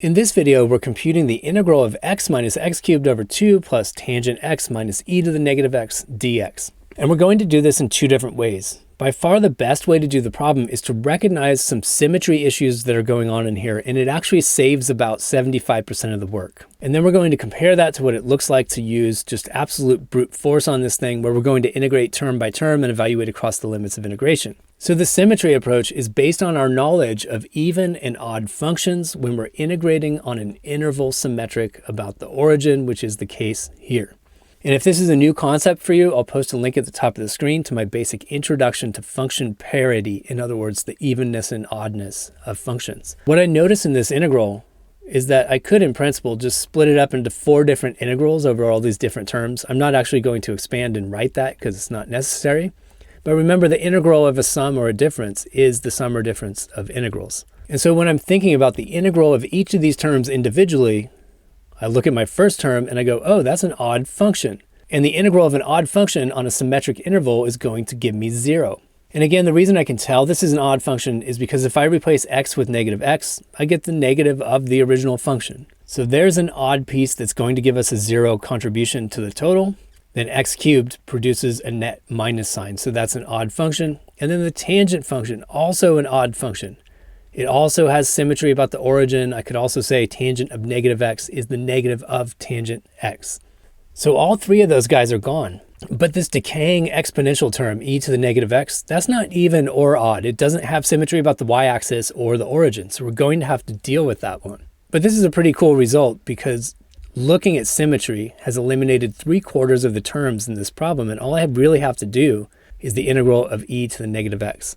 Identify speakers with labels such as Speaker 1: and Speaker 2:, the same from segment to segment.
Speaker 1: In this video, we're computing the integral of x minus x cubed over 2 plus tangent x minus e to the negative x dx. And we're going to do this in two different ways. By far the best way to do the problem is to recognize some symmetry issues that are going on in here, and it actually saves about 75% of the work. And then we're going to compare that to what it looks like to use just absolute brute force on this thing, where we're going to integrate term by term and evaluate across the limits of integration. So the symmetry approach is based on our knowledge of even and odd functions when we're integrating on an interval symmetric about the origin, which is the case here. And if this is a new concept for you, I'll post a link at the top of the screen to my basic introduction to function parity, in other words, the evenness and oddness of functions. What I notice in this integral is that I could, in principle, just split it up into 4 different integrals over all these different terms. I'm not actually going to expand and write that because it's not necessary. But remember, the integral of a sum or a difference is the sum or difference of integrals. And so when I'm thinking about the integral of each of these terms individually, I look at my first term and I go, oh, that's an odd function. And the integral of an odd function on a symmetric interval is going to give me 0. And again, the reason I can tell this is an odd function is because if I replace x with negative x, I get the negative of the original function. So there's an odd piece that's going to give us a 0 contribution to the total. Then x cubed produces a net minus sign, so that's an odd function. And then the tangent function, also an odd function. It also has symmetry about the origin. I could also say tangent of negative x is the negative of tangent x. So all 3 of those guys are gone. But this decaying exponential term, e to the negative x, that's not even or odd. It doesn't have symmetry about the y-axis or the origin, so we're going to have to deal with that one. But this is a pretty cool result because looking at symmetry has eliminated 3/4 of the terms in this problem, and all I really have to do is the integral of e to the negative x.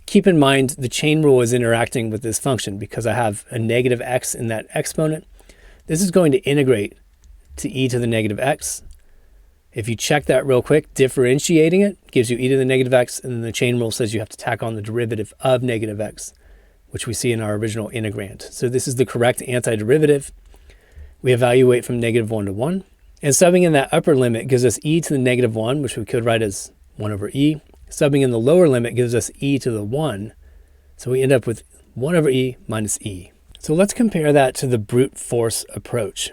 Speaker 1: Keep in mind the chain rule is interacting with this function because I have a negative x in that exponent. This is going to integrate to e to the negative x. If you check that real quick, differentiating it gives you e to the negative x, and then the chain rule says you have to tack on the derivative of negative x, which we see in our original integrand. So this is the correct antiderivative. We evaluate from -1 to 1. And subbing in that upper limit gives us e to the -1, which we could write as 1 over e. Subbing in the lower limit gives us e to the 1. So we end up with 1 over e minus e. So let's compare that to the brute force approach.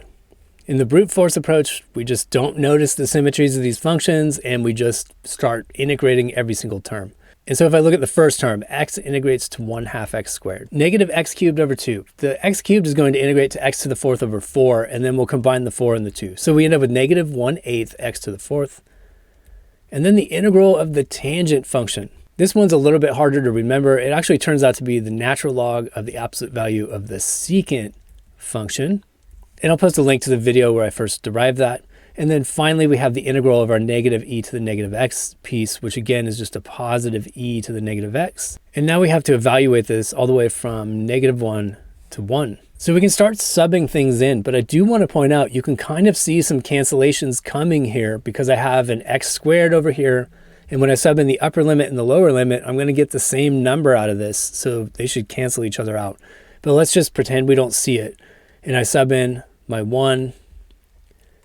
Speaker 1: In the brute force approach, we just don't notice the symmetries of these functions, and we just start integrating every single term. And so if I look at the first term, x integrates to 1/2 x squared. Negative x cubed over 2. The x cubed is going to integrate to x to the 4th over 4, and then we'll combine the 4 and the 2. So we end up with -1/8 x to the 4th. And then the integral of the tangent function. This one's a little bit harder to remember. It actually turns out to be the natural log of the absolute value of the secant function. And I'll post a link to the video where I first derived that. And then finally, we have the integral of our negative e to the negative x piece, which again is just a positive e to the negative x. And now we have to evaluate this all the way from -1 to 1. So we can start subbing things in, but I do want to point out you can kind of see some cancellations coming here because I have an x squared over here. And when I sub in the upper limit and the lower limit, I'm going to get the same number out of this. So they should cancel each other out. But let's just pretend we don't see it. And I sub in my 1.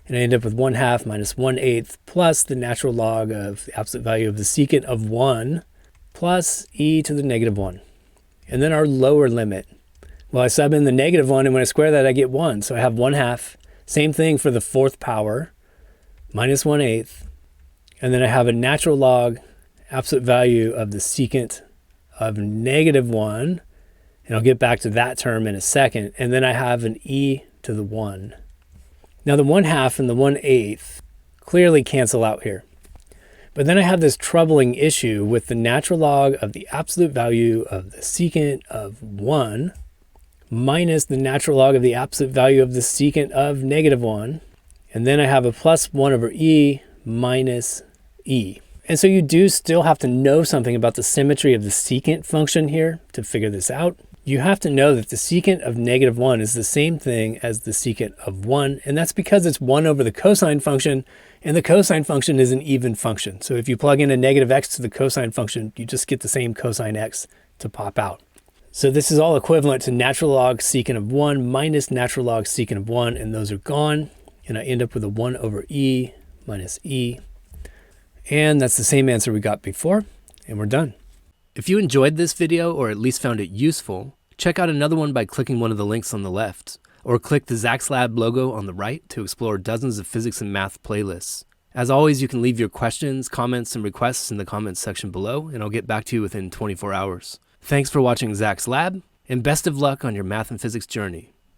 Speaker 1: And I end up with 1/2 minus 1/8 plus the natural log of the absolute value of the secant of 1 plus e to the -1. And then our lower limit. Well, I sub in the -1, and when I square that, I get 1. So I have 1/2. Same thing for the 4th power, minus 1/8. And then I have a natural log absolute value of the secant of -1. And I'll get back to that term in a second. And then I have an e to the 1. Now the 1/2 and the 1/8 clearly cancel out here. But then I have this troubling issue with the natural log of the absolute value of the secant of 1 minus the natural log of the absolute value of the secant of -1. And then I have a plus 1 over e minus e. And so you do still have to know something about the symmetry of the secant function here to figure this out. You have to know that the secant of -1 is the same thing as the secant of 1, and that's because it's 1 over the cosine function, and the cosine function is an even function. So if you plug in a negative x to the cosine function, you just get the same cosine x to pop out. So this is all equivalent to natural log secant of 1 minus natural log secant of 1, and those are gone, and I end up with a 1 over e minus e. And that's the same answer we got before, and we're done. If you enjoyed this video, or at least found it useful, check out another one by clicking one of the links on the left. or click the Zach's Lab logo on the right to explore dozens of physics and math playlists. As always, you can leave your questions, comments, and requests in the comments section below, and I'll get back to you within 24 hours. Thanks for watching Zach's Lab, and best of luck on your math and physics journey.